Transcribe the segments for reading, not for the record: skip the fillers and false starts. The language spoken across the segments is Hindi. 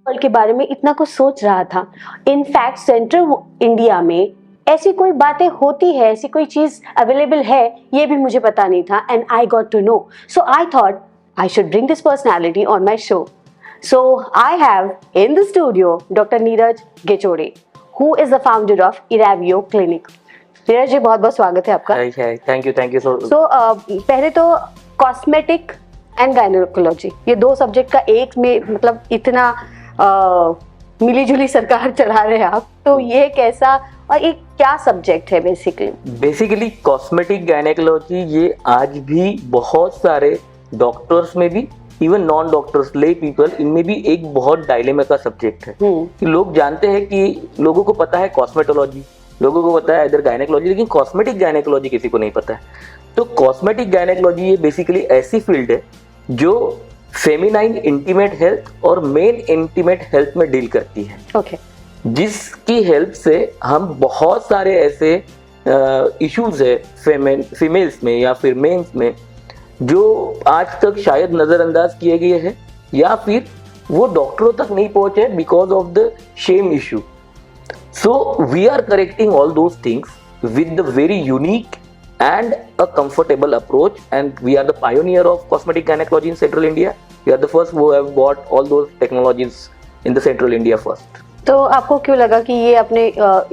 वर्ल्ड के बारे में इतना कुछ सोच रहा था। इनफैक्ट सेंट्रल इंडिया में ऐसी कोई बातें होती है, ऐसी कोई चीज अवेलेबल है, ये भी मुझे पता नहीं था, and I got to know. So I thought I should bring this personality on my show. So I have in the studio Dr. Neeraj Gechode, who is the founder of Iravio Clinic. Neeraj ji, बहुत बहुत स्वागत है आपका. थैंक यू सो पहले तो कॉस्मेटिक एंड गायनेकोलॉजी, ये दो सब्जेक्ट का एक में मतलब इतना मिली जुली सरकार चला रहे हैं आप, तो ये कैसा और ये क्या सब्जेक्ट है बेसिकली कॉस्मेटिक गायनेकोलॉजी ये आज भी बहुत सारे डॉक्टर्स में भी, इवन नॉन डॉक्टर्स, ले पीपल, इनमें भी एक बहुत डायलेमा का सब्जेक्ट है कि लोग जानते हैं कि लोगों को पता है कॉस्मेटोलॉजी, लोगों को पता है इधर गायनेकोलॉजी, लेकिन कॉस्मेटिक गायनेकोलॉजी किसी को नहीं पता है. तो कॉस्मेटिक गायनेकोलॉजी ये बेसिकली ऐसी फील्ड है जो फेमिनाइन इंटीमेट हेल्थ और मेन इंटीमेट हेल्थ में डील करती है. जिसकी हेल्प से हम बहुत सारे ऐसे इश्यूज है फीमेल्स में या फिर मेन्स में जो आज तक शायद नजरअंदाज किए गए हैं या फिर वो डॉक्टरों तक नहीं पहुंचे because of the shame issue. So we are correcting all those things with the very unique and a comfortable approach, and we are the pioneer of cosmetic gynecology in central India. We are the first who have brought all those technologies in the central India first. तो आपको क्यों लगा कि ये अपने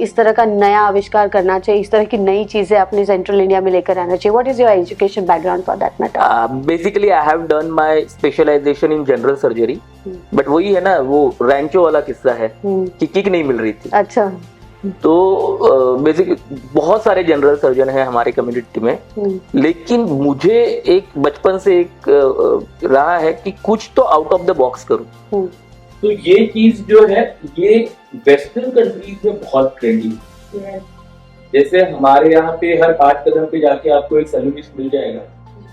इस तरह का नया आविष्कार करना चाहिए, इस तरह की नई चीजें अपने सेंट्रल इंडिया में लेकर आना चाहिए? What is your education background for that matter? Basically I have done my specialization in general surgery, but वही है ना, वो रैंचो वाला किस्सा है कि किक नहीं मिल रही थी. अच्छा. तो बेसिकली बहुत सारे जनरल सर्जन हैं हमारे कम्युनिटी में, लेकिन मुझे एक बचपन से एक रहा है कि कुछ तो आउट ऑफ द बॉक्स करूं. तो ये चीज जो है ये वेस्टर्न कंट्रीज में बहुत ट्रेंडी है. जैसे हमारे यहाँ पे हर 5 कदम पे जाके आपको एक सैलूनिस्ट मिल जाएगा,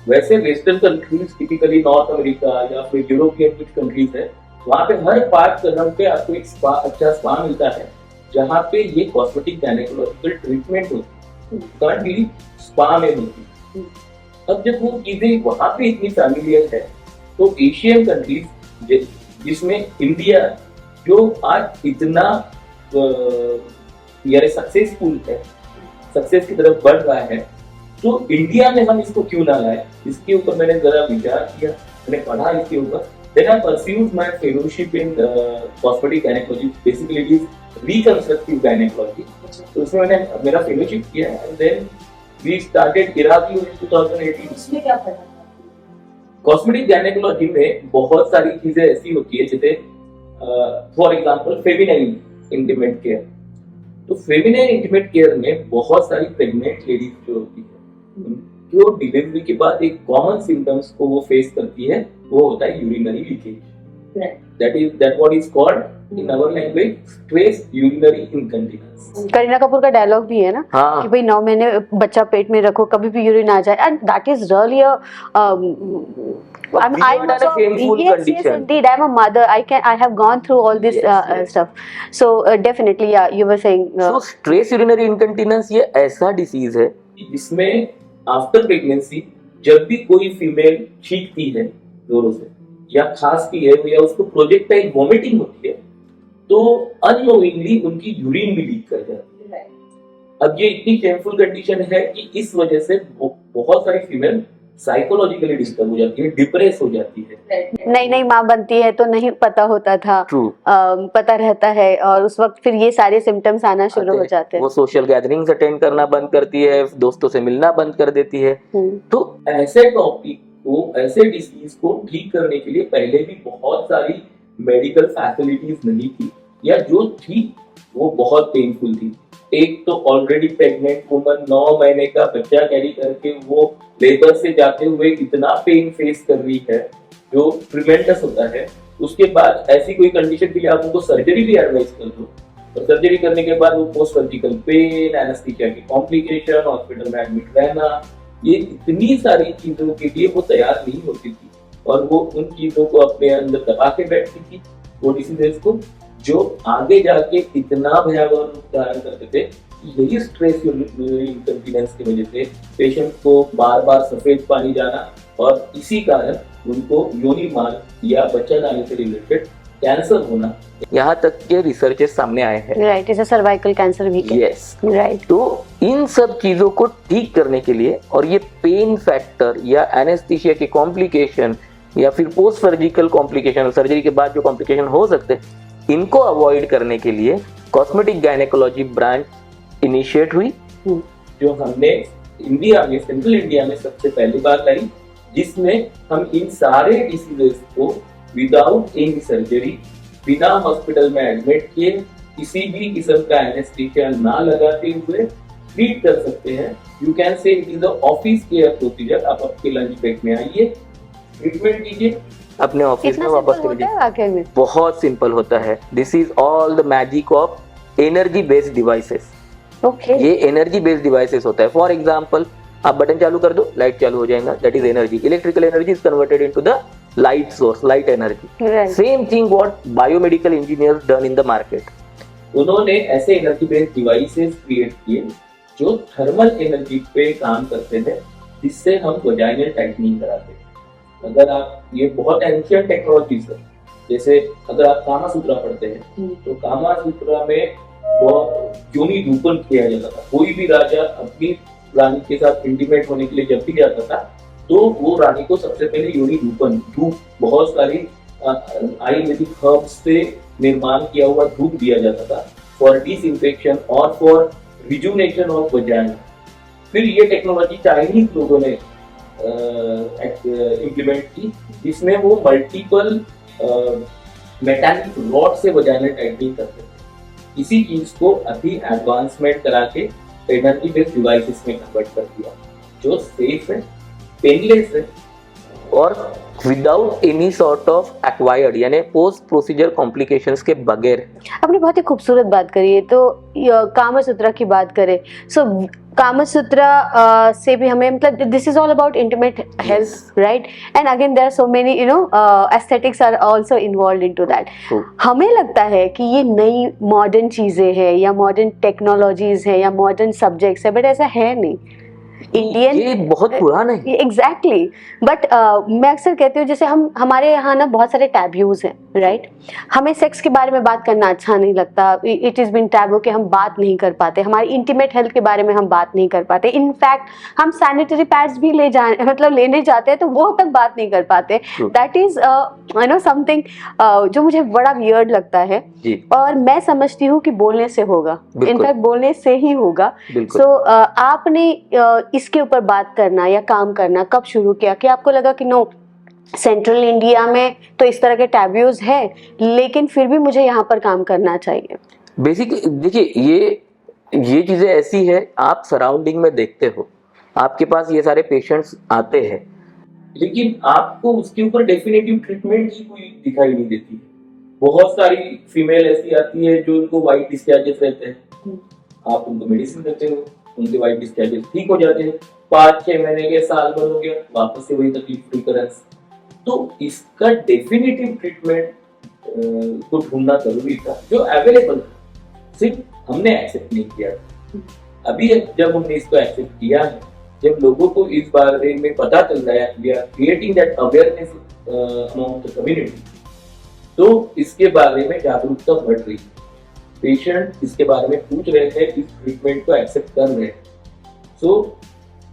वैसे western countries typically north America या फिर यूरोपियन कुछ कंट्रीज है, वहाँ पे हर 5 कदम पे आपको एक स्पा, अच्छा स्पा मिलता है जहाँ पे ये कॉस्मेटिक गायनेकोलॉजिकल ट्रीटमेंट होती है, स्पा में होती. अब जब वो चीजें वहाँ पे इतनी फैमिलियर है, तो एशियन कंट्रीज जिसमें इंडिया जो आज इतना सक्सेसफुल है, सक्सेस की तरफ बढ़ रहा है, तो इंडिया में हम इसको क्यों ना लाए, इसके ऊपर मैंने जरा विचार किया, मैंने पढ़ा इसके ऊपर. Then I pursued my fellowship in cosmetic gynecology. Basically, it is reconstructive gynecology. तो उसमें मैंने मेरा फेलोशिप किया and then we started Iravio in 2018. इसमें क्या पढ़ा? कॉस्मेटिक गायनेकोलॉजी में बहुत सारी चीजें ऐसी होती है जैसे for example feminine intimate care. तो फेमिनाइन इंटीमेट केयर में बहुत सारी प्रेग्नेंट लेडीज जो होती है, जो डिलीवरी के बाद एक कॉमन सिम्टम्स को वो फेस करती है, वो होता है urinary leakage. That what is called in our language stress urinary incontinence. Kareena Kapoor का डायलॉग भी है ना, कि भाई 9 महीने बच्चा पेट में रखो, कभी भी यूरिन आ जाए, and that is really a I'm a mother. I have gone through all this stuff. So definitely, yeah, you were saying. So stress urinary incontinence ये ऐसा डिसीज है जिसमें आफ्टर प्रेगनेंसी जब भी कोई फीमेल छींकती है जोरों से या खांसती है या उसको प्रोजेक्टाइल वोमिटिंग होती है, तो अननोइंगली उनकी यूरिन भी लीक कर जाती है. अब ये इतनी शेमफुल कंडीशन है कि इस वजह से बहुत सारी फीमेल साइकोलॉजिकली डिस्टर्ब हो जाती है, डिप्रेस हो जाती है. नई माँ बनती है तो नहीं पता होता था, पता रहता है, और उस वक्त फिर ये सारे सिम्टम्स आना शुरू हो जाते हैं. वो सोशल गैदरिंग्स अटेंड करना बंद करती है, दोस्तों से मिलना बंद कर देती है. तो ऐसे टॉपिक को, ऐसे डिसीज को ठीक करने के लिए पहले भी बहुत सारी मेडिकल फैसिलिटीज नहीं थी, या जो थी वो बहुत पेनफुल थी. एक तो ऑलरेडी प्रेग्नेंट वुमन 9 महीने का बच्चा कैरी करके वो लेबर से जाते हुए इतना पेन फेस कर रही है जो ट्रिमेंडस होता है. उसके बाद ऐसी कोई कंडीशन के लिए आप उनको सर्जरी भी एडवाइस कर दो, और सर्जरी करने के बाद वो पोस्ट सर्जिकल पेन, एनेस्थीसिया की कॉम्प्लिकेशन, हॉस्पिटल में एडमिट रहना, ये इतनी सारी चीजों के लिए वो तैयार नहीं होती थी, और वो उन चीजों को अपने अंदर दबा के बैठती थी, वो डिसीजेस को, जो आगे जाके इतना भयावह रूप धारण करते थे. यही स्ट्रेस इंकन्वीनियंस की वजह से पेशेंट को बार बार सफेद पानी जाना, और इसी कारण उनको योनि मार्ग या बच्चा जाने से रिलेटेड कैंसर होना, यहाँ तक के रिसर्चेस सामने आए हैं। राइट, इसे सर्वाइकल कैंसर भी कहते हैं। Yes, right. तो इन सब चीजों को ठीक करने के लिए और ये पेन फैक्टर या एनेस्थीसिया के कॉम्प्लिकेशन या फिर पोस्ट सर्जिकल कॉम्प्लिकेशन, सर्जरी के बाद जो कॉम्प्लिकेशन हो सकते हैं, इनको अवॉइड करने के लिए कॉस्मेटिक गायनेकोलॉजी ब्रांच इनिशिएट हुई, जो हमने इंडिया में, सेंट्रल इंडिया में सबसे पहली बार लाई, जिसमें हम इन सारे डिसीजेस को विदाउट एनी सर्जरी, बिना हॉस्पिटल में एडमिट किए, किसी भी किस्म का एनेस्थीसिया ना लगाते हुए ट्रीट कर सकते हैं। You can say it is a office care procedure. आप आपके लंच ब्रेक में आइए, ट्रीटमेंट कीजिए, अपने ऑफिस में वापस चले जाइए। वाकई में बहुत सिंपल होता है। This is all the magic of energy based devices. Okay. ये एनर्जी बेस्ड डिवाइसेस होता है। फॉर एग्जांपल, आप बटन चालू कर दो, लाइट चालू हो जाएगा, that is energy. Electrical energy is converted into the light source, light energy. Same thing what biomedical engineers done in the market. उन्होंने ऐसे एनर्जी बेस्ड डिवाइसेस क्रिएट किए जो थर्मल एनर्जी पे काम करते थे, जिससे हम वजाइनल टाइटनिंग कराते। अगर आप, ये बहुत एंशिएंट टेक्नोलॉजीज है। जैसे अगर आप कामा सूत्रा पढ़ते हैं तो कामा सूत्रा में वो योनि रूपन किया जाता था। कोई भी राजा अपनी रानी के साथ इंटीमेट होने के लिए जब भी जाता था तो वो रानी को सबसे पहले योनि रूपन, धूप, बहुत सारी आयुर्वेदिक हर्ब्स से निर्माण किया हुआ धूप दिया जाता था फॉर डिसइंफेक्शन और फॉर रिजुनेशन ऑफ वजाइना। फिर ये टेक्नोलॉजी चाइनीज लोगों ने इम्प्लीमेंट की, जिसमें वो मल्टीपल मेटालिक रॉड से वजाइनल टाइटनिंग करते थे। इसी चीज को अभी एडवांसमेंट करा के एनर्जी बेस्ड डिवाइसेस में कन्वर्ट कर दिया, जो सेफ है, पेनलेस है और without any sort of acquired यानी पोस्ट प्रोसीजर कॉम्प्लिकेशंस के बगैर। आपने बहुत ही खूबसूरत बात करी है। तो कामसूत्रा की बात करें, सो कामसूत्रा से भी हमें, मतलब this is all about intimate health, right? And again there are so many aesthetics are also involved into that. हमें लगता है कि ये नई मॉडर्न चीजें हैं या मॉडर्न टेक्नोलॉजीज है या मॉडर्न सब्जेक्ट्स है, बट ऐसा है नहीं। इंडियन, ये बहुत पुराना है। एग्जैक्टली। बट मैं अक्सर कहती हूँ, जैसे हमारे यहाँ ना बहुत सारे टैबूज हैं, राइट? हमें सेक्स के बारे में बात करना अच्छा नहीं लगता। इट इज बीन टैबू कि हम बात नहीं कर पाते, हमारी इंटीमेट हेल्थ के बारे में हम बात नहीं कर पाते। इनफैक्ट हम सैनिटरी पैड्स भी लेने जाते हैं तो वो तक बात नहीं कर पाते। दैट इज समथिंग जो मुझे बड़ा वियर्ड लगता है। और मैं समझती हूँ कि बोलने से होगा, इनफैक्ट बोलने से ही होगा। सो आपने इसके ऊपर बात करना या काम करना कब शुरू किया कि आपको लगा कि नो, सेंट्रल इंडिया में तो इस तरह के टैबूज है, लेकिन फिर भी मुझे यहाँ पर काम करना चाहिए? बेसिकली देखिए, ये चीजें ऐसी है, आप सराउंडिंग में देखते हो, आपके पास ये सारे पेशेंट्स आते हैं, लेकिन आपको उसके ऊपर डेफिनेटिव ट्रीटमेंट ही कोई दिखाई नहीं देती। बहुत सारी फीमेल ऐसी आती है जो उनको वाइट डिस्चार्जेस रहते हैं, आप उनको मेडिसिन देते हो, उनके वाइट डिस्चार्जेस ठीक हो जाते हैं, 5-6 महीने के, साल भर हो गया, वापस से वही तकलीफ रिकरेंस। तो इसका डेफिनेटिव ट्रीटमेंट को ढूंढना जरूरी था, जो अवेलेबल था, सिर्फ हमने एक्सेप्ट नहीं किया। अभी जब हमने इसको एक्सेप्ट किया है, जब लोगों को इस बारे में पता चल रहा है, we are creating that awareness among the community, तो इसके बारे में जागरूकता बढ़ रही है। पेशेंट इसके बारे में पूछ रहे हैं, इस ट्रीटमेंट को एक्सेप्ट कर रहे हैं। सो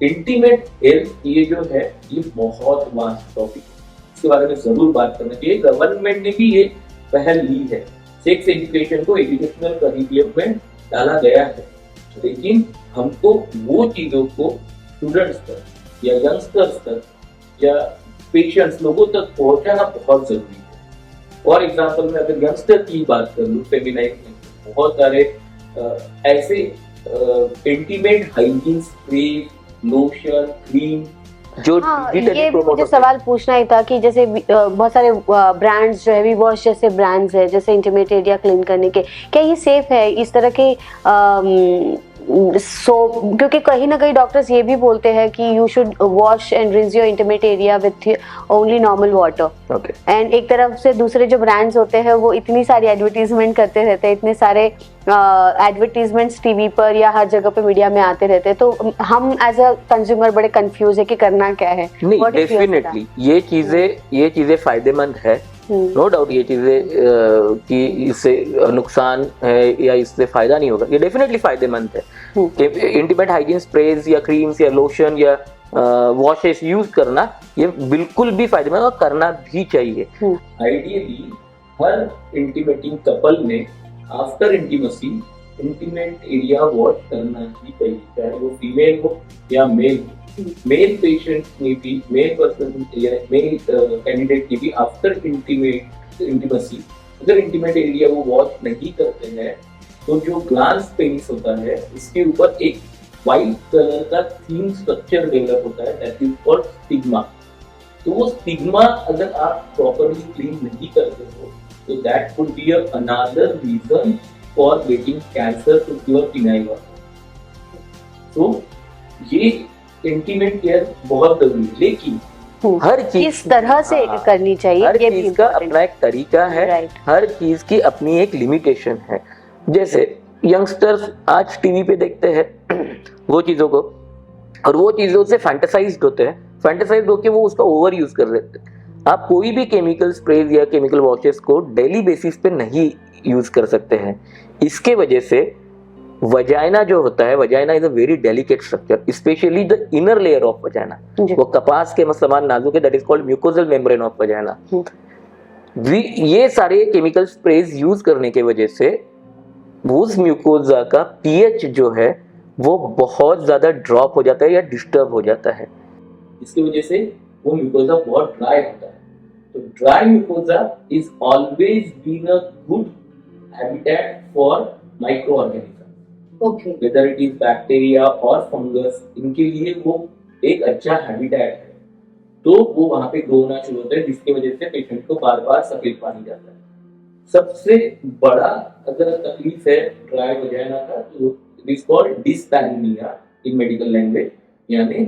इंटीमेट हेल्थ ये जो है, ये बहुत वास्ट टॉपिक है, इसके बारे में जरूर बात करना चाहिए। गवर्नमेंट ने भी ये पहल ली है, सेक्स एजुकेशन को एजुकेशनल करिकुलम में डाला गया है, लेकिन हमको वो चीजों को स्टूडेंट्स तक या यंगस्टर्स तक या पेशेंट्स लोगों तक पहुंचाना बहुत जरूरी है। फॉर एग्जाम्पल, मैं अगर यंगस्टर की बात कर लूँ, फेमिनाइन में बहुत सारे ऐसे intimate hygiene spray, lotion, cream जो ये मुझे सवाल पूछना ही था कि जैसे बहुत सारे ब्रांड्स जो है, वी वॉश जैसे ब्रांड्स है, जैसे इंटीमेट एरिया क्लीन करने के, क्या ये सेफ है इस तरह के सोप? क्योंकि कहीं ना कहीं डॉक्टर्स ये भी बोलते हैं कि you should wash and rinse your intimate area with only normal water. And एक तरफ से दूसरे जो ब्रांड्स होते हैं वो इतनी सारी एडवर्टीजमेंट करते रहते हैं, इतने सारे एडवर्टीजमेंट्स टीवी पर या हर जगह पे मीडिया में आते रहते हैं, तो हम एज अ कंज्यूमर बड़े कंफ्यूज है कि करना क्या है। नहीं, डेफिनेटली ये चीजें फायदेमंद है, नो डाउट ये चीजें कि इससे नुकसान है या इससे फायदा नहीं होगा, ये डेफिनेटली फायदेमंद है कि इंटीमेट हाइजीन स्प्रेज या क्रीम्स या लोशन या वॉशेस यूज करना ये बिल्कुल भी फायदेमंद और करना भी चाहिए। आइडियली हर इंटीमेटिंग कपल में after intimacy intimate area wash करना ही चाहिए, चाहे वो फीमेल हो या मेल। मेल पेशेंट में भी, मेल पर्सन या मेल कैंडिडेट में भी आफ्टर इंटीमेसी अगर इंटीमेट एरिया वो वॉश नहीं करते हैं तो जो ग्लांस पेनिस होता है उसके ऊपर एक व्हाइट कलर का थीन स्ट्रक्चर डेवलप होता है, दैट इज कॉल्ड स्टिग्मा। तो वो स्टिग्मा अगर आप प्रॉपरली क्लीन नहीं करते हो तो that could be another reason for getting cancer to your penile organ. तो ये इंटीमेट केयर बहुत जरूरी है, लेकिन हर चीज किस तरह से करनी चाहिए, हर ये भी चीज का important अपना एक तरीका है, Right. हर चीज की अपनी एक लिमिटेशन है। जैसे यंगस्टर्स आज टीवी पे देखते हैं वो चीजों को, और वो चीजों से फैंटेसाइज्ड होते हैं, फैंटेसाइज्ड होकर वो उसका ओवर यूज कर लेते हैं। आप कोई भी केमिकल स्प्रेज या केमिकल वॉशेस को डेली बेसिस पे नहीं यूज कर सकते हैं। इसके वजह से वजाइना जो होता है, vagina is a very delicate structure, especially the inner layer of vagina, जी। वो कपास के समान नाजुक है, that is called mucosal membrane of vagina. ये सारे केमिकल स्प्रेज यूज करने के वजह से उस म्यूकोजा का पीएच जो है वो बहुत ज्यादा ड्रॉप हो जाता है या डिस्टर्ब हो जाता है। इसकी वजह से वो म्यूकोजा बहुत ड्राई होता है। तो dry mucosa is always been a good habitat for micro organism, Okay. Whether it is bacteria और फंगस, इनके लिए वो एक अच्छा हैबिटेट है। तो वो वहां पे ग्रो होना शुरू होता है, जिसकी वजह से पेशेंट को बार बार सफेद पानी जाता है। सबसे बड़ा अगर तकलीफ है ड्राई वजाइना का तो it is called dyspareunia in medical language, यानी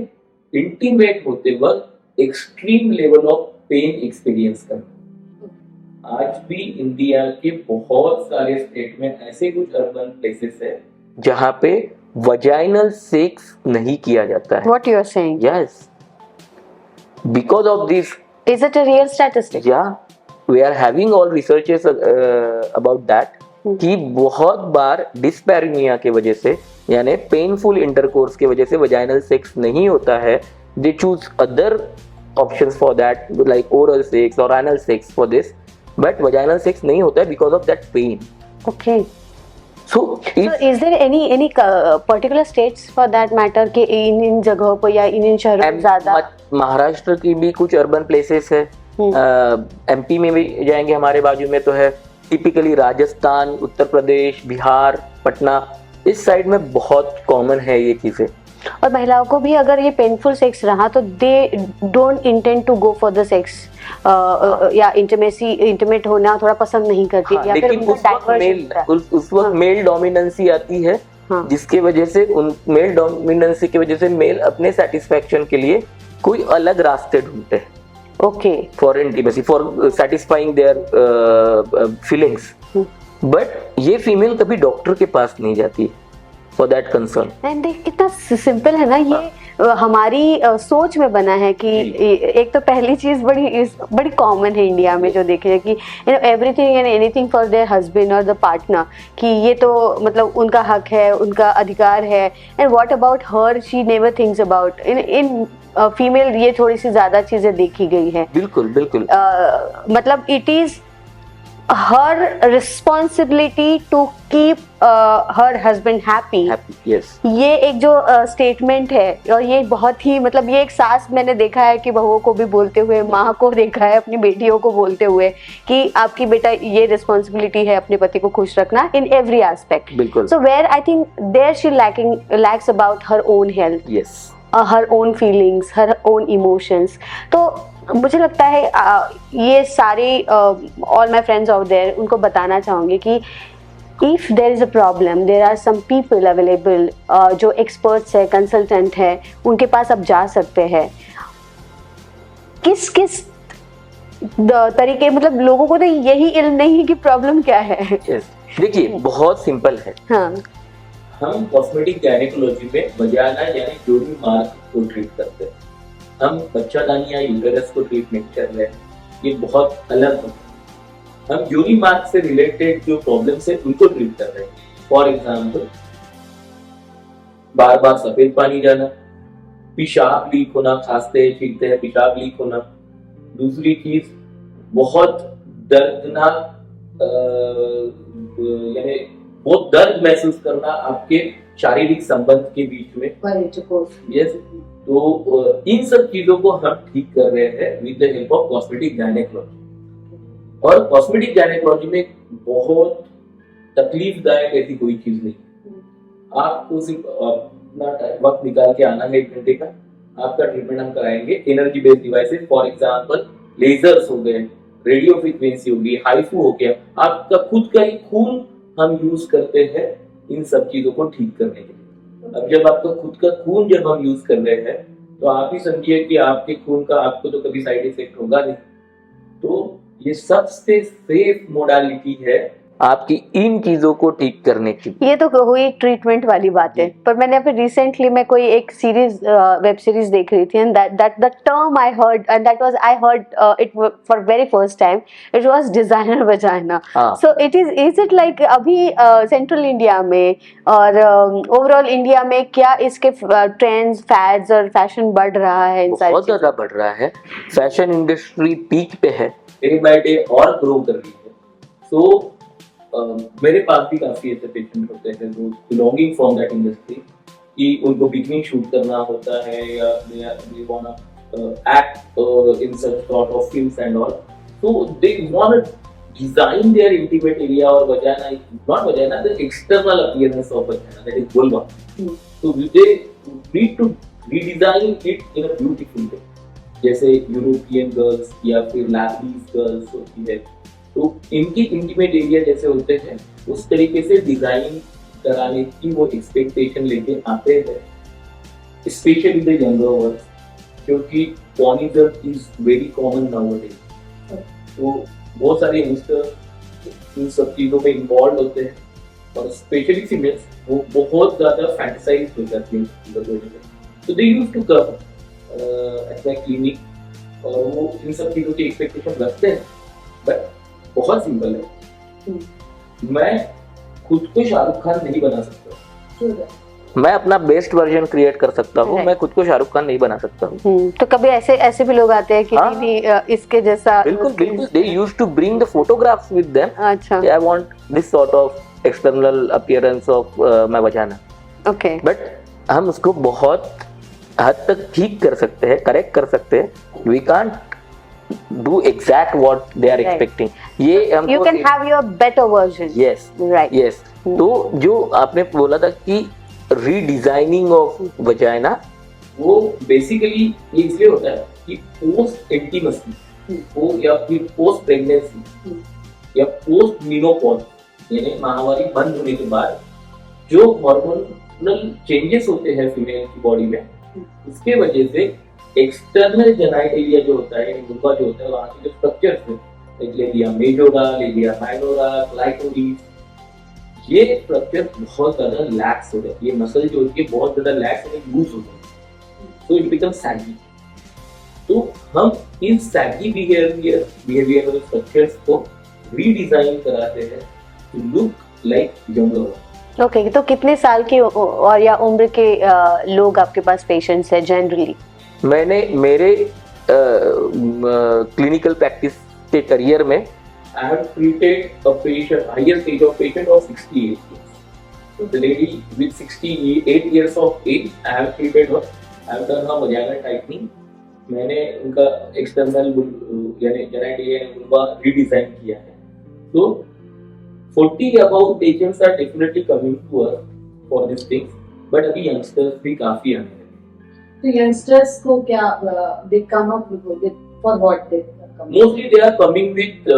इंटीमेट होते वक्त extreme level of pain experience करना। आज भी इंडिया के बहुत सारे स्टेट में ऐसे कुछ अर्बन प्लेसेस है जहां पे वजाइनल सेक्स नहीं किया जाता है। What you are saying? Yes, because of this, Is it a real statistic? yeah, we are having all researches about that कि बहुत बार डिस्पैरिनिया के वजह से यानी पेनफुल इंटरकोर्स के वजह से वजाइनल सेक्स नहीं होता है। They choose other options for that like oral sex और anal sex for this, but vaginal sex नहीं होता है because of that pain. Okay. So So is there any particular states for that matter कि इन जगहों पर या इन शहरों में ज्यादा? महाराष्ट्र की भी कुछ अर्बन प्लेसेस है, एमपी में भी जाएंगे, हमारे बाजू में तो है। टिपिकली राजस्थान, उत्तर प्रदेश, बिहार, पटना, इस साइड में बहुत कॉमन है ये चीजें। और महिलाओं को भी अगर ये पेनफुल सेक्स रहा तो they don't intend to go for the sex या इंटीमेट होना थोड़ा पसंद नहीं करती, या फिर लेकिन उस वक्त मेल डोमिनेंसी आती है, जिसके वजह से उन मेल डोमिनेंसी की वजह से मेल अपने सेटिस्फैक्शन के लिए कोई अलग रास्ते ढूंढते हैं। Okay, for intimacy, for satisfying their feelings, but ये फीमेल कभी डॉक्टर के पास नहीं जाती फॉर दैट कंसर्न। एंड कितना सिंपल है ना ये, हमारी सोच में बना है कि एक तो पहली चीज बड़ी कॉमन है इंडिया में जो देखे कि everything and anything for their husband और द पार्टनर, कि ये तो मतलब उनका हक है, उनका अधिकार है। And what about her, she never thinks about in female, ये थोड़ी सी ज्यादा चीजें देखी गई है। बिल्कुल बिल्कुल, मतलब it is her responsibility to keep her husband happy. yes. ये एक जो स्टेटमेंट है, और ये बहुत ही मतलब ये एक सास मैंने देखा है कि बहुओं को भी बोलते हुए, माँ को देखा है अपनी बेटियों को बोलते हुए कि आपकी बेटा ये रिस्पॉन्सिबिलिटी है अपने पति को खुश रखना इन एवरी एस्पेक्ट। बिल्कुल। So where I think there she lacks about her own health, yes. her own feelings, her own emotions. तो मुझे लगता है ये सारे all my friends out there उनको बताना चाहूँगी कि if there is a problem, there are some people available जो एक्सपर्ट्स है, कंसल्टेंट है, उनके पास आप जा सकते हैं। किस किस तरीके, मतलब लोगों को तो यही इल्म नहीं है कि प्रॉब्लम क्या है। yes. देखिए बहुत सिंपल है। हाँ, हम कॉस्मेटिक गायनेकोलॉजी में वजाइना यानी जोड़ी मार्क को ट्रीट करते हैं। हम बच्चादानी या यूटेरस को ट्रीट नहीं कर रहे हैं, ये बहुत अलग होता है। हम यूरिन मार्क से रिलेटेड जो प्रॉब्लम्स है उनको ट्रीट कर रहे हैं। फॉर एग्जाम्पल, बार बार सफेद पानी जाना, पेशाब लीक होना, खांसते हैं छींकते हैं पेशाब लीक होना। दूसरी चीज, बहुत दर्दनाक यानी बहुत दर्द महसूस करना आपके शारीरिक संबंध के बीच में। यस, तो इन सब चीजों को हम ठीक कर रहे हैं with the help of cosmetic gynaecology. और कॉस्मेटिक गायनेकोलॉजी में बहुत तकलीफदायक ऐसी कोई चीज नहीं। आपको सिर्फ अपना वक्त निकाल के आना है 1 घंटे का, आपका ट्रीटमेंट हम कराएंगे। Energy based devices, for example lasers हो गए, रेडियो फ्रीक्वेंसी होगी, हाइफू हो गया, आपका खुद का ही खून हम यूज करते हैं इन सब चीजों को ठीक करने के लिए। अब जब आपका खुद का खून जब हम यूज कर रहे हैं तो आप ही समझिए कि आपके खून का आपको तो कभी साइड इफेक्ट होगा नहीं। तो ये सबसे सेफ मोडालिटी है आपकी इन चीजों को ठीक करने की। ये तो हुई ट्रीटमेंट वाली बातें, पर मैंने अभी रिसेंटली मैं कोई एक सीरीज वेब सीरीज देख रही थी and that the term I heard and that was I heard it for very first time, it was designer vagina. So is it like अभी सेंट्रल इंडिया में और ओवरऑल इंडिया में क्या इसके ट्रेंड्स, फैड्स और फैशन बढ़ रहा है? बहुत ज्यादा बढ़ रहा है, फैशन इंडस्ट्री पीक पे है, डे बाय डे और ग्रो कर रही है। सो मेरे पास भी काफी ऐसे पेशेंट होते हैं जो बिलोंगिंग फ्रॉम दैट इंडस्ट्री, कि उनको बिकनी शूट करना होता है या they wanna act in such sort of films and all, so they wanna design their intimate area or vagina, not vagina, the external appearance of vagina, that is vulva. So they need to redesign it in a beautiful way, जैसे यूरोपियन गर्ल्स या फिर लैटिस गर्ल्स होती है, तो इनकी इंटीमेट एरिया जैसे होते हैं उस तरीके से डिजाइन कराने की वो एक्सपेक्टेशन लेके आते हैं, स्पेशली द यंगर वर्स, क्योंकि पॉर्निज्म इज वेरी कॉमन नाउअडेज। तो बहुत सारे यंगस्टर इन सब चीजों में इन्वॉल्व होते हैं और स्पेशली फीमेल्स वो बहुत ज्यादा फैंटेसाइज हो जाती हैं। तो they used to come at my clinic और वो इन सब चीजों की एक्सपेक्टेशन रखते हैं। बट बहुत सिंपल है, मैं खुद को शाहरुख खान नहीं बना सकता, मैं अपना बेस्ट वर्जन क्रिएट कर सकता हूँ, मैं खुद को शाहरुख खान नहीं बना सकता हूँ। तो कभी ऐसे भी लोग आते हैं कि नहीं इसके जैसा। बिल्कुल बिल्कुल, they used to bring the photographs with them. अच्छा, I want this sort of external appearance of my vagina. Okay, but हम उसको बहुत हद तक ठीक कर सकते हैं, करेक्ट कर सकते हैं। We can't do exact what they are expecting. ये हमको you can have your better version. Yes, right. Yes. तो जो आपने बोला था कि रीडिजाइनिंग ऑफ वजाइना, वो बेसिकली ये इसलिए होता है कि पोस्ट इंटीमेसी हो या फिर पोस्ट प्रेगनेंसी या पोस्ट मेनोपॉज यानी माहवारी बंद होने के बाद जो हार्मोनल चेंजेस होते हैं फीमेल की बॉडी में, उसके वजह से एक्सटर्नल जेनाइट एरिया जो होता है, vulva जो होता है, वहाँ के जो स्ट्रक्चर्स हैं, ले लिया मेजोरा, ले लिया माइनोरा, क्लाइटोरिस, ये स्ट्रक्चर बहुत ज्यादा लैक्स हो जाती है, मसल जो होती है बहुत ज्यादा लैक्स और लूज हो जाती है, तो इट बिकम सैगी। तो हम इन सैगी बिहेवियर स्ट्रक्चर्स को रीडिजाइन कराते हैं to look like younger. Okay, तो कितने साल की और या उम्र के लोग आपके पास पेशेंट्स हैं जनरली? मैंने मेरे क्लिनिकल प्रैक्टिस के करियर में I have treated a patient, highest age of patient of 68 years. So the lady with 68 years of age, I have treated her. I have done her vaginal tightening. मैंने उनका एक्सटर्नल यानी जेनाइट एरिया vulva redesign किया है. So 40 above patients are definitely coming to us for these things, but अभी youngsters भी काफी आने हैं. तो यंगस्टर्स को क्या they come up with for what they come? Mostly they are coming with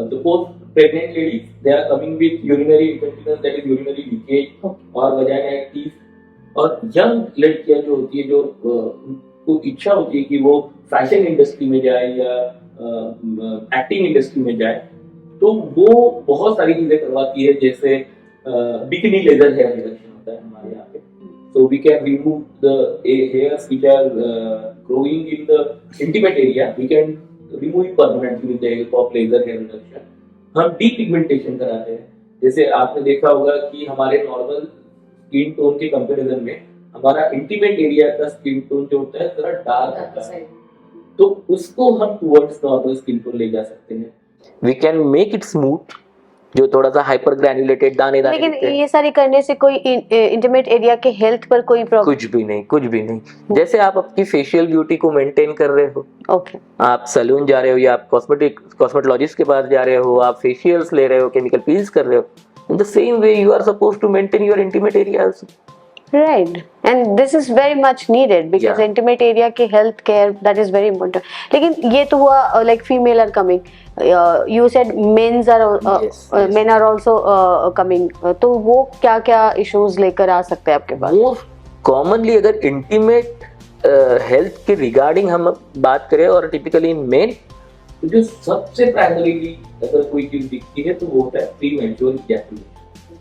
the post-pregnant ladies. They are coming with urinary incontinence, that is urinary leakage, और vaginectomies. और यंग लड़कियां जो होती है, जो उनको इच्छा होती है कि वो फैशन इंडस्ट्री में जाए या एक्टिंग इंडस्ट्री में जाए, तो वो बहुत सारी चीजें करवाती है, जैसे बिकनी लेजर हेयर रिडक्शन होता है हमारे यहाँ पे. So we can remove the hairs which are growing in the intimate area. We can remove it permanently with the help of laser hair reduction. हम डीपिगमेंटेशन कराते हैं। जैसे आपने देखा होगा कि हमारे नॉर्मल स्किन टोन के कंपैरिजन में हमारा इंटीमेट एरिया का स्किन टोन जो होता है थोड़ा डार्क होता है, तो उसको हम टुवर्ड्स नॉर्मल स्किन टोन ले जा सकते हैं। We can make it smooth, जो थोड़ा सा हाइपर ग्रैन्युलेटेड दाने दाने लेकिन दिखते हैं। ये सारी करने से कोई इंटीमेट एरिया के हेल्थ पर कोई प्रॉब्लम? कुछ भी नहीं, कुछ भी नहीं। जैसे आप अपनी फेशियल ब्यूटी को मेंटेन कर रहे हो, ओके, आप सैलून जा रहे हो या आप कॉस्मेटोलॉजिस्ट के पास जा रहे हो, आप फेशियल्स ले रहे हो, केमिकल पील्स कर रहे हो, in the same way you are supposed to maintain your intimate area also. right, and this is very much needed because Yeah. intimate area के health care that is very important. लेकिन ये तो हुआ like female are coming, you said men's are Yes, yes. men are also coming, तो वो क्या क्या issues लेकर आ सकते हैं आपके पास? मोस्ट कॉमनली अगर इंटीमेट हेल्थ के रिगार्डिंग हम बात करें और टिपिकली मेन, तो जो सबसे प्राइमरीली अगर कोई चीज दिखती है तो वो होता है प्रीमैच्योर इजैकुलेशन।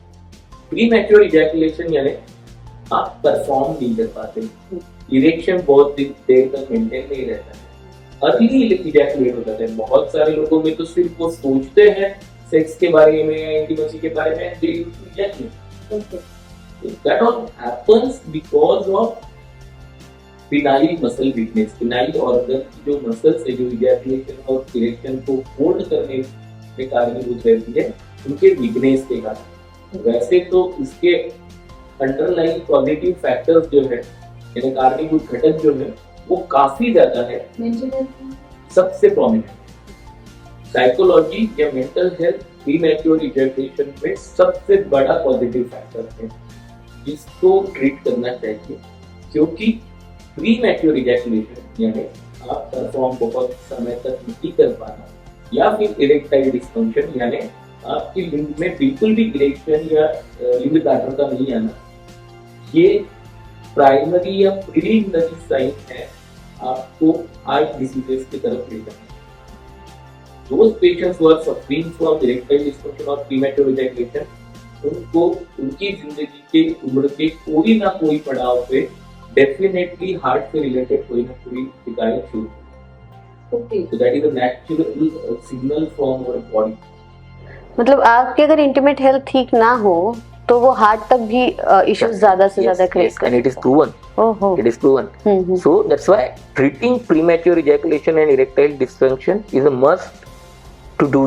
प्रीमैच्योर इजैकुलेशन यानी आप परफॉर्म नहीं कर पाते, इरेक्शन बहुत देर तक मेंटेन नहीं रहता है, अर्ली इजैकुलेट हो जाता है। बहुत सारे लोगों में तो सिर्फ वो सोचते हैं सेक्स के बारे में या इंटीमेसी के बारे में, they used to ejaculate. That all happens because of penile muscle weakness. penile organ की जो मसल्स है जो इजैकुलेशन और इरेक्शन को होल्ड करने में कारणीभूत रहती है, उनके वीकनेस के कारण। वैसे तो इसके अंडरलाइंग पॉजिटिव फैक्टर्स जो है, यानी कारणीभूत घटक जो है, वो काफी ज्यादा है। सबसे प्रोमिनेंट साइकोलॉजी या मेंटल हेल्थ प्रीमैच्योर इजैकुलेशन में सबसे बड़ा पॉजिटिव फैक्टर है, जिसको ट्रीट करना चाहिए। क्योंकि प्रीमैच्योर इजैकुलेशन यानी आप परफॉर्म बहुत समय तक नहीं कर पाना, या फिर इरेक्टाइल डिस्फंक्शन यानी आपकी लिंग में बिल्कुल भी इरेक्शन या लिंग पैटर्न का नहीं आना, ये प्राइमरी या प्रीलिमिनरी साइन है आपको हार्ट डिसीजेस की तरफ ले जाना। Those patients who are suffering from erectile dysfunction or premature ejaculation, उनको उनकी जिंदगी के उम्र के कोई ना कोई पड़ाव पे डेफिनेटली हार्ट से रिलेटेड कोई ना कोई शिकायत शुरू होगी। So that is a natural signal from our body. मतलब आपकी अगर इंटीमेट हेल्थ ठीक ना हो तो वो हार्ट तक भी इश्यूज ज्यादा से ज्यादा क्रिएट कर and it is proven. ओहो, It is proven. So that's why treating premature ejaculation and erectile dysfunction is a must to do.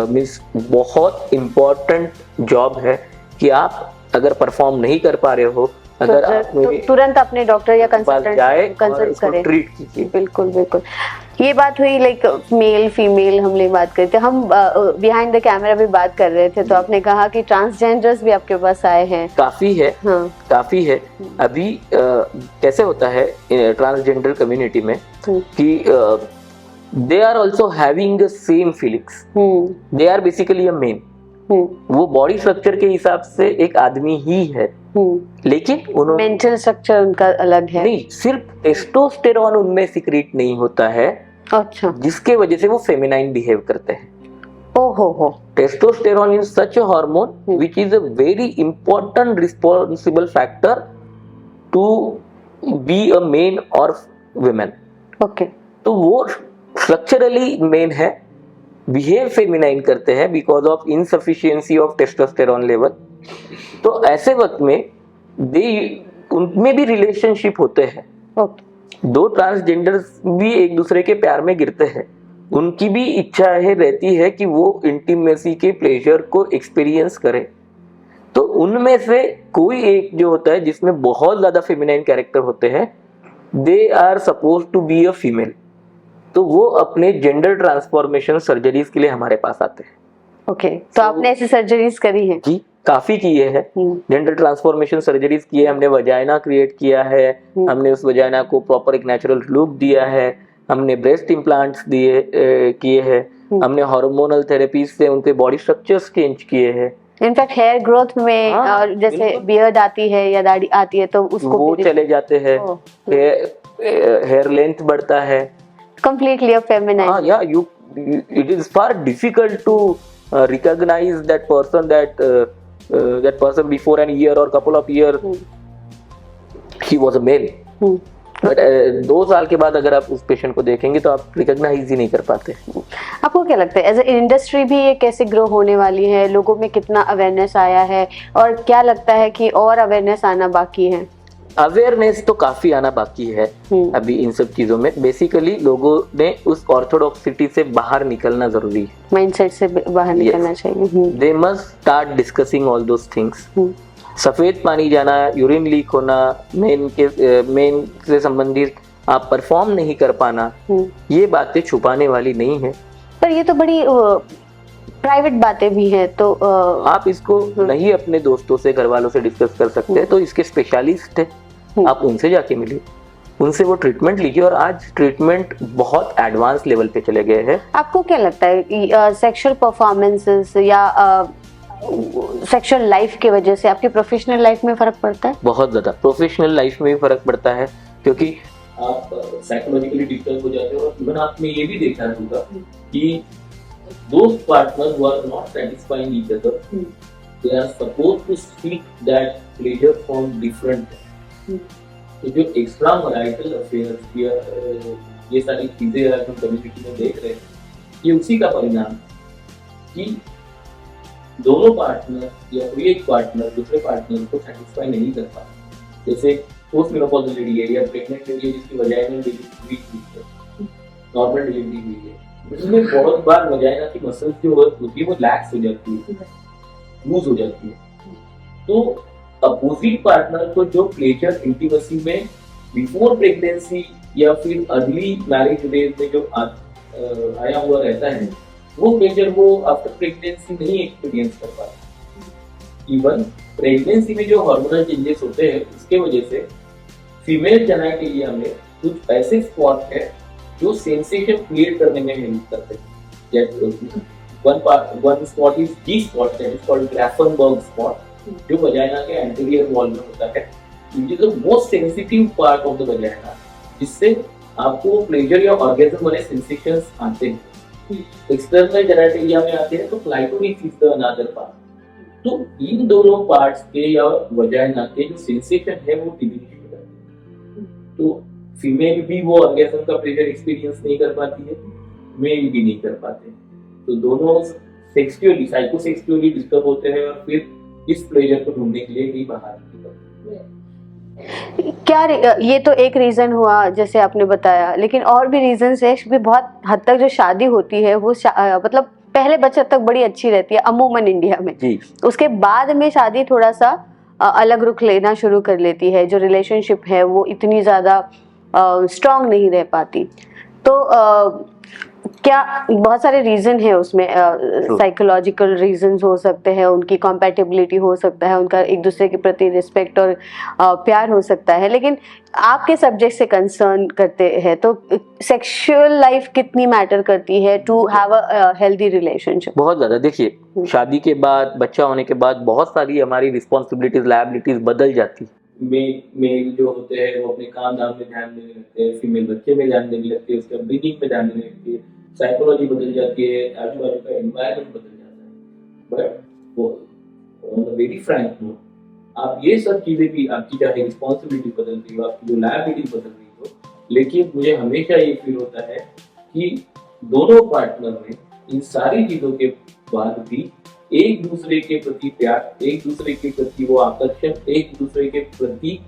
Means बहुत important job है कि आप अगर परफॉर्म नहीं कर पा रहे हो, अगर आप तुरंत अपने डॉक्टर या पास जाए कंसल्टेंट और कंसल्ट उसको करें। ट्रीट कीजिए। बिल्कुल बिल्कुल। ये बात हुई लाइक मेल फीमेल हम लोग बात करते, हम बिहाइंड द कैमरा भी बात कर रहे थे, तो आपने कहा कि ट्रांसजेंडर्स भी आपके पास आए हैं। काफी है, हाँ, काफी है। अभी कैसे होता है ट्रांसजेंडर कम्युनिटी में कि they are also having the same feelings, they are basically a men. वो बॉडी स्ट्रक्चर के हिसाब से एक आदमी ही है, लेकिन उन्होंने मेंटल स्ट्रक्चर उनका अलग है। नहीं, सिर्फ टेस्टोस्टेरॉन उनमें सीक्रेट नहीं होता है, अच्छा, जिसके वजह से वो फेमिनाइन बिहेव करते हैं। ओहो, testosterone is such a hormone which is a very important responsible factor to be a men और वुमेन। ओके, तो वो स्ट्रक्चरली मेन है, बिहेव फेमिनाइन करते हैं because of insufficiency of testosterone level. तो ऐसे वक्त में उनमें भी रिलेशनशिप होते हैं। ओके, दो ट्रांसजेंडर्स भी एक दूसरे के प्यार में गिरते हैं, उनकी भी इच्छा है रहती है कि वो इंटीमेसी के प्लेजर को एक्सपीरियंस करें। तो उनमें से कोई एक जो होता है जिसमें बहुत ज्यादा फेमिनाइन कैरेक्टर होते हैं, they are suppose to be a female, तो वो अपने जेंडर ट्रांसफॉर्मेशन सर्जरीज के लिए हमारे पास आते हैं। ओके, तो आपने ऐसी सर्जरीज करी है? जी, काफी किए हैं। जेंडर ट्रांसफॉर्मेशन सर्जरीज किए, हमने वजाइना क्रिएट किया है, हमने उस वजाइना को प्रॉपर एक नेचुरल लुक दिया है, हमने ब्रेस्ट इम्प्लांट्स किए हैं, हमने हार्मोनल थेरेपीज से उनके बॉडी स्ट्रक्चर्स चेंज किए हैं। इनफैक्ट हेयर ग्रोथ में और जैसे बियर्ड आती है या दाढ़ी आती है तो उसको वो चले जाते हैं, हेयर लेंथ बढ़ता है, completely a feminine. yeah, it is far difficult to recognize that person before an year or couple of years he was a male. But 2 साल के बाद अगर आप उस पेशेंट को देखेंगे तो आप रिकॉग्नाइज ही नहीं कर पाते। आपको क्या लगता है एज ए इंडस्ट्री भी ये कैसे ग्रो होने वाली है, लोगों में कितना अवेयरनेस आया है और क्या लगता है कि और अवेयरनेस आना बाकी है? अवेयरनेस तो काफी आना बाकी है अभी इन सब चीजों में। बेसिकली लोगों ने उस ऑर्थोडॉक्सिटी से बाहर निकलना जरूरी है, माइंडसेट से बाहर निकलना चाहिए। They must start discussing all those things. सफेद पानी जाना, यूरिन लीक होना, मेन से संबंधित आप परफॉर्म नहीं कर पाना, ये बातें छुपाने वाली नहीं है। पर ये तो बड़ी प्राइवेट बातें भी हैं, तो आप इसको नहीं अपने दोस्तों से, घर वालों से डिस्कस कर सकते हैं, तो इसके स्पेशलिस्ट है, आप उनसे जाके मिलिए, उनसे वो ट्रीटमेंट लीजिए। और आज ट्रीटमेंट बहुत एडवांस लेवल पे चले गए हैं। आपको क्या लगता है कि सेक्सुअल परफॉर्मेंसेस या सेक्सुअल लाइफ की वजह से आपकी प्रोफेशनल लाइफ में फर्क पड़ता है? बहुत ज्यादा प्रोफेशनल लाइफ में भी फर्क पड़ता है, क्योंकि आप साइकोलॉजिकली डिस्टर्ब हो जाते हो। और इवन आपने ये भी देखा होगा कि those partners who are not satisfying each other, they are supposed to seek that pleasure from different. तो जो एक्स्ट्रा मैरिटल अफेयर्स या ये सारी चीजें आज हम कम्युनिटी में देख रहे हैं, ये उसी का परिणाम है कि दोनों पार्टनर या कोई एक पार्टनर दूसरे पार्टनर को सेटिस्फाई नहीं कर पाता। जैसे पोस्ट मेनोपॉजल लेडी है या प्रेग्नेंट लेडी है जिसकी वजाइनल डिलीवरी हुई है, नॉर्मल डिलीवरी हुई है, उसमें बहुत बार वजाइना की मसल्स जो होती है वो लैक्स हो जाती है, लूज हो जाती है। तो अपोजिट पार्टनर को जो प्लेजर इंटीमेसी में बिफोर प्रेगनेंसी या फिर अर्ली मैरिज डेज में जो आया हुआ रहता है, वो प्लेजर वो आफ्टर प्रेगनेंसी नहीं एक्सपीरियंस कर पाता। इवन प्रेगनेंसी में जो हार्मोनल चेंजेस होते हैं उसके वजह से फीमेल जेनिटलिया में कुछ ऐसे स्पॉट है जो सेंसेशन क्रिएट करने में हेल्प करते हैं। One spot is G spot, that is called Grafenberg spot, जो वजाइना के एंटीरियर वॉल में होता है। It is the most sensitive part of the vagina, जिससे आपको प्लेजर या ऑर्गेज्म वाले सेंसेशंस आते हैं। एक्सटर्नल जेनिटलिया में आते हैं तो clitoris is the another part. तो इन दोनों पार्ट्स के या वजाइना के जो सेंसेशन है वो डिमिनिश हो जाते हैं। तो फीमेल भी वो ऑर्गेज्म का प्लेजर एक्सपीरियंस नहीं कर पाती है, मेल भी नहीं कर पाते। तो दोनों सेक्सुअली साइकोसेक्सुअली डिस्टर्ब होते हैं और फिर इस प्लेजर को ढूंढने के लिए भी बाहर निकलते हैं। क्या ये तो एक रीजन हुआ जैसे आपने बताया, लेकिन और भी रीजंस है कि बहुत हद तक जो शादी होती है वो मतलब पहले बचत तक बड़ी अच्छी रहती है अमूमन इंडिया में जी। उसके बाद में शादी थोड़ा सा अलग रुख लेना शुरू कर लेती है, जो रिलेशनशिप है वो इतनी ज्यादा स्ट्रांग नहीं रह पाती। तो क्या बहुत सारे रीजन है उसमें, साइकोलॉजिकल रीजंस हो सकते हैं, उनकी कंपैटिबिलिटी हो सकता है, उनका एक दूसरे के प्रति रिस्पेक्ट और प्यार हो सकता है, लेकिन आपके सब्जेक्ट से कंसर्न करते हैं तो सेक्सुअल लाइफ कितनी मैटर करती है to have a healthy relationship? बहुत ज्यादा। देखिए शादी के बाद, बच्चा होने के बाद बहुत सारी हमारी रिस्पॉन्सिबिलिटीज, लायबिलिटीज बदल जाती। मेल जो होते हैं वो अपने काम धाम में ध्यान देने लगते हैं, फीमेल बच्चे में ध्यान देने लगती है, उसके ब्रीदिंग में ध्यान देने लगती है, साइकोलॉजी बदल जाती है, आजू बाजू का एनवायरनमेंट बदल जाता है। But on a very Frank note, आप ये सब चीजें भी, आपकी चाहे रिस्पॉन्सिबिलिटी बदल रही हो, आपकी जो लायबिलिटी बदल रही हो, लेकिन मुझे हमेशा ये फील होता है कि दोनों पार्टनर में इन सारी चीजों के बाद भी एक दूसरे के प्रति प्यार, एक दूसरे के प्रति वो आकर्षण, एक दूसरे के प्रति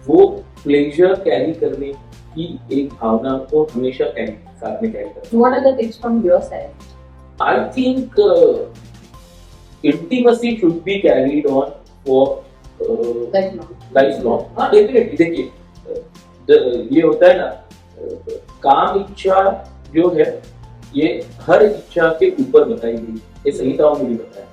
वो प्लेजर कैरी करने की एक भावना को हमेशा साथ में कैरी करना। What are the tips from your side? I think intimacy should be carried on for lifelong. हाँ डेफिनेटली। देखिए ये होता है ना, काम इच्छा जो है ये हर इच्छा के ऊपर बताई गई, ये संहिताओं में भी बताया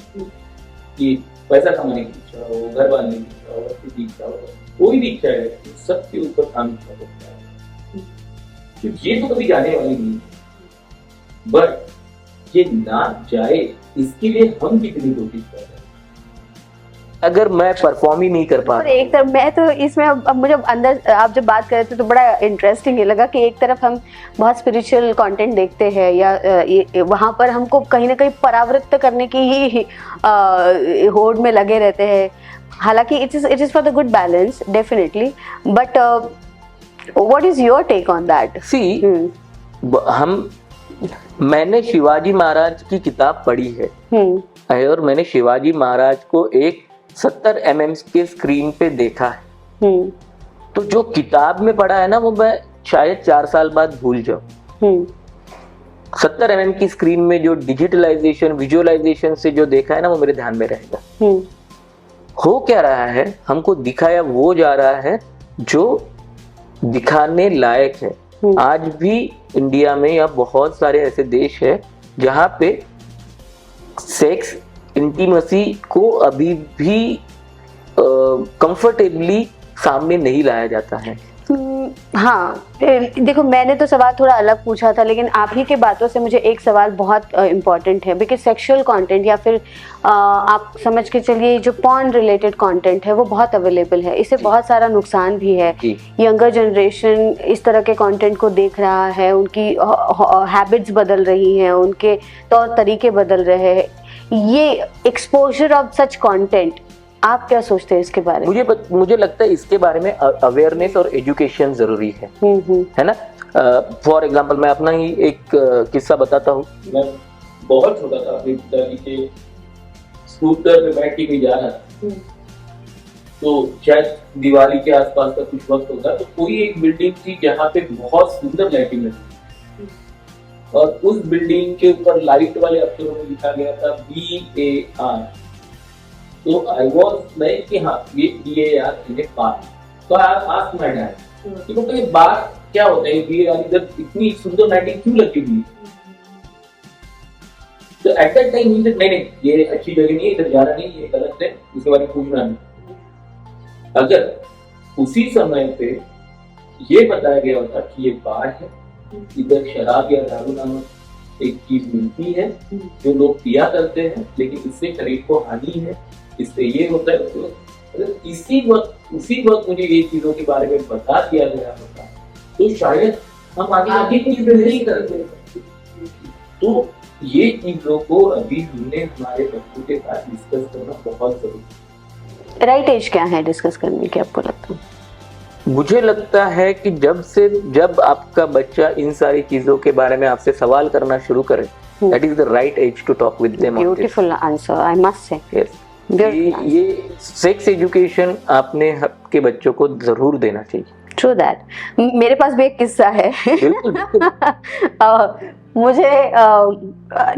कि पैसा कमाने की इच्छा हो, घर बांधने की इच्छा हो, बच्चे की इच्छा हो, कोई भी इच्छा है, सबके ऊपर काम इच्छा होता है। तो ये तो कभी जाने वाली नहीं है, बट ये ना जाए इसके लिए हम कितनी कोशिश कर रहे हैं। अगर मैं परफॉर्म ही नहीं कर पा रहा, एक तरफ मैं तो इसमें अब मुझे अंदर आप जब बात कर रहे थे तो बड़ा इंटरेस्टिंग ये लगा कि एक तरफ हम बहुत स्पिरिचुअल कंटेंट देखते हैं या वहाँ पर हमको कहीं ना कहीं परावृत्त करने की ही होड़ में लगे रहते हैं। हालांकि it is for the good balance definitely, but what is your take on that? See मैंने शिवाजी महाराज की किताब पढ़ी है और मैंने शिवाजी महाराज को एक 70 mm के स्क्रीन पे देखा है। तो जो किताब में पढ़ा है ना वो मैं शायद 4 साल बाद भूल जाऊं। 70 mm की स्क्रीन में जो डिजिटलाइजेशन विजुअलाइजेशन से जो देखा है ना वो मेरे ध्यान में रहेगा। हो क्या रहा है, हमको दिखाया वो जा रहा है जो दिखाने लायक है। आज भी इंडिया में या बहुत सारे ऐसे देश है जहाँ पे सेक्स इंटीमेसी को अभी भी कंफर्टेबली सामने नहीं लाया जाता है। हाँ, देखो मैंने तो सवाल थोड़ा अलग पूछा था, लेकिन आप ही के बातों से मुझे एक सवाल बहुत इम्पोर्टेंट है, बिकॉज सेक्सुअल कंटेंट या फिर आप समझ के चलिए जो पॉर्न रिलेटेड कंटेंट है वो बहुत अवेलेबल है। इससे बहुत सारा नुकसान भी है। यंगर जनरेशन इस तरह के कंटेंट को देख रहा है, उनकी हैबिट्स बदल रही हैं, उनके तौर तरीके बदल रहे हैं। ये एक्सपोजर ऑफ सच कंटेंट, आप क्या सोचते हैं इसके बारे में? मुझे लगता है इसके बारे में अवेयरनेस और एजुकेशन जरूरी है ना। फॉर एग्जांपल मैं अपना ही एक किस्सा बताता हूँ। मैं बहुत छोटा था, अपने पिताजी के स्कूटर पे बैठ के कहीं जा रहा था, तो शायद दिवाली के आसपास का कुछ वक्त होगा, तो कोई एक बिल्डिंग थी जहाँ पे बहुत सुंदर लाइटिंग लगी और उस बिल्डिंग के ऊपर लाइट वाले अक्षरों में लिखा गया था BAR। तो आई वॉज लाइक कि हाँ ये BAR इन्हें बार। तो आप आस्क माय डैड कि मतलब ये बार क्या होता है, BAR इधर इतनी सुंदर लाइटिंग क्यों लगी हुई? तो at that time he said नहीं ये अच्छी जगह नहीं है, इधर जाना नहीं, ये गलत है, इसके बारे में पूछना नहीं। अगर उसी समय पे ये बताया गया होता कि ये बार है, इधर शराब या दारू नामक एक चीज मिलती है जो लोग पिया करते हैं, लेकिन इससे शरीर को हानि है, इससे ये होता है, तो उसी वक्त मुझे ये चीजों के बारे में बता दिया गया होता तो शायद हम आगे कुछ नहीं करते। तो ये चीजों को अभी हमने हमारे बच्चों के साथ डिस्कस करना बहुत जरूरी है। राइट एज क्या है डिस्कस करने की, आपको लगता है? मुझे लगता है कि जब आपका बच्चा इन सारी चीजों के बारे में आपसे सवाल करना शुरू करे, that is the right age to talk with them. Beautiful answer, I must say. Yes. ये सेक्स एजुकेशन आपने आपके बच्चों को जरूर देना चाहिए। True that. मेरे पास भी एक किस्सा है। बिल्कुल। मुझे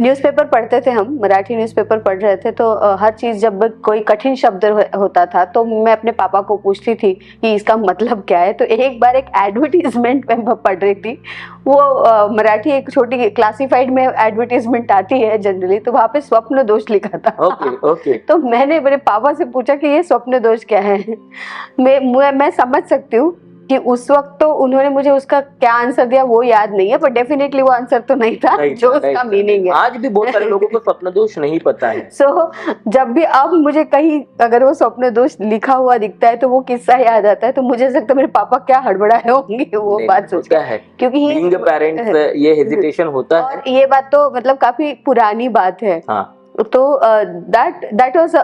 न्यूज़पेपर पढ़ते थे, हम मराठी न्यूज़पेपर पढ़ रहे थे, तो हर चीज़ जब कोई कठिन शब्द होता था तो मैं अपने पापा को पूछती थी कि इसका मतलब क्या है। तो एक बार एक एडवर्टीजमेंट में पढ़ रही थी, वो मराठी एक छोटी क्लासिफाइड में एडवर्टीजमेंट आती है जनरली, तो वहाँ पे स्वप्न दोष लिखा था। ओके। तो मैंने मेरे पापा से पूछा कि ये स्वप्न दोष क्या है। मैं समझ सकती हूँ कि उस वक्त तो उन्होंने मुझे उसका क्या आंसर दिया वो याद नहीं है, पर डेफिनेटली वो आंसर तो नहीं था जो उसका मीनिंग है। आज भी बहुत सारे लोगों को स्वप्न दोष नहीं पता है। जब भी अब मुझे कहीं अगर वो स्वप्न दोष लिखा हुआ दिखता है तो वो किस्सा याद आता है, तो मुझे लगता है मेरे पापा क्या हड़बड़ाए होंगे वो बात सोच क्या है, क्योंकि बीइंग अ पेरेंट्स ये हेजिटेशन होता है। ये बात तो मतलब काफी पुरानी बात है। हाँ। तो दैट वाज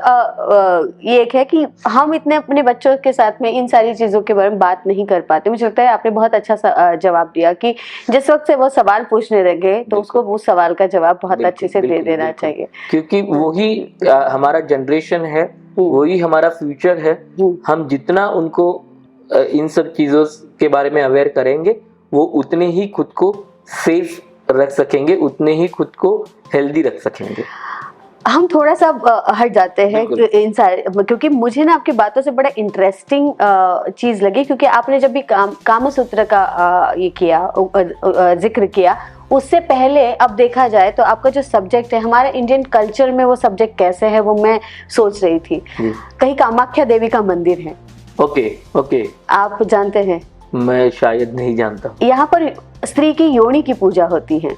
ये एक है कि हम इतने अपने बच्चों के साथ में इन सारी चीजों के बारे में बात नहीं कर पाते। मुझे लगता है आपने बहुत अच्छा जवाब दिया कि जिस वक्त से वो सवाल पूछने लगे तो उसको उस सवाल का जवाब बहुत अच्छे से दे देना चाहिए, क्योंकि वही हमारा जनरेशन है, वही हमारा फ्यूचर है। हम जितना उनको इन सब चीजों के बारे में अवेयर करेंगे वो उतने ही खुद को सेफ रख सकेंगे, उतने ही खुद को हेल्दी रख सकेंगे। हम थोड़ा सा हट जाते हैं इन सारे, क्योंकि मुझे ना आपकी बातों से बड़ा इंटरेस्टिंग चीज लगी, क्योंकि आपने जब भी कामसूत्र का ये किया जिक्र किया, उससे पहले अब देखा जाए तो आपका जो सब्जेक्ट है हमारे इंडियन कल्चर में वो सब्जेक्ट कैसे है वो मैं सोच रही थी। कहीं कामाख्या देवी का मंदिर है। ओके। आप जानते हैं? मैं शायद नहीं जानता। यहाँ पर स्त्री की योनि की पूजा होती है।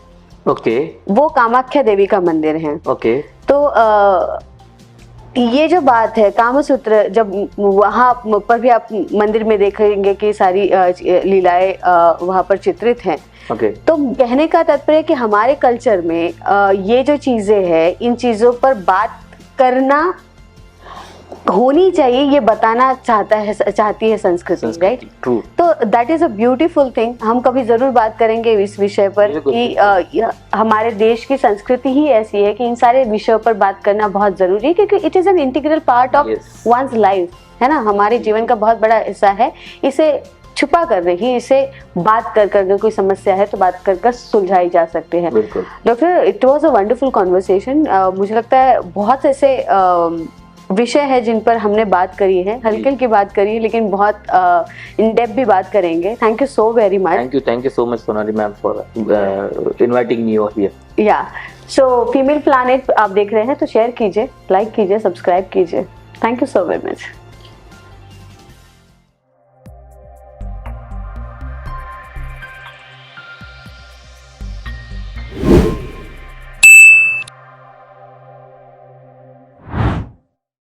वो कामाख्या देवी का मंदिर है। तो ये जो बात है कामसूत्र, जब वहाँ पर भी आप मंदिर में देखेंगे कि सारी लीलाएं वहाँ पर चित्रित हैं। तो कहने का तात्पर्य कि हमारे कल्चर में ये जो चीजें हैं इन चीजों पर बात करना होनी चाहिए ये बताना चाहती है संस्कृति, राइट? ट्रू। तो that is a beautiful thing. हम कभी जरूर बात करेंगे इस विषय पर बिल्कुल, कि हमारे देश की संस्कृति ही ऐसी है कि इन सारे विषयों पर बात करना बहुत जरूरी है, क्योंकि it is an integral part of Yes. One's life, है ना, हमारे जीवन का बहुत बड़ा हिस्सा है। इसे छुपा कर नहीं, इसे बात कर कर कोई समस्या है तो बात कर कर सुलझाई जा सकते हैं। बिल्कुल। Doctor, it was a wonderful conversation. मुझे लगता है बहुत ऐसे विषय है जिन पर हमने बात करी है, हल्की हल्की बात करी है, लेकिन बहुत इन डेप्थ भी बात करेंगे। Thank you so very much. Thank you so much Sonali ma'am for inviting me over here. या सो फीमेल प्लैनेट आप देख रहे हैं तो शेयर कीजिए, लाइक कीजिए, सब्सक्राइब कीजिए। Thank you so very much.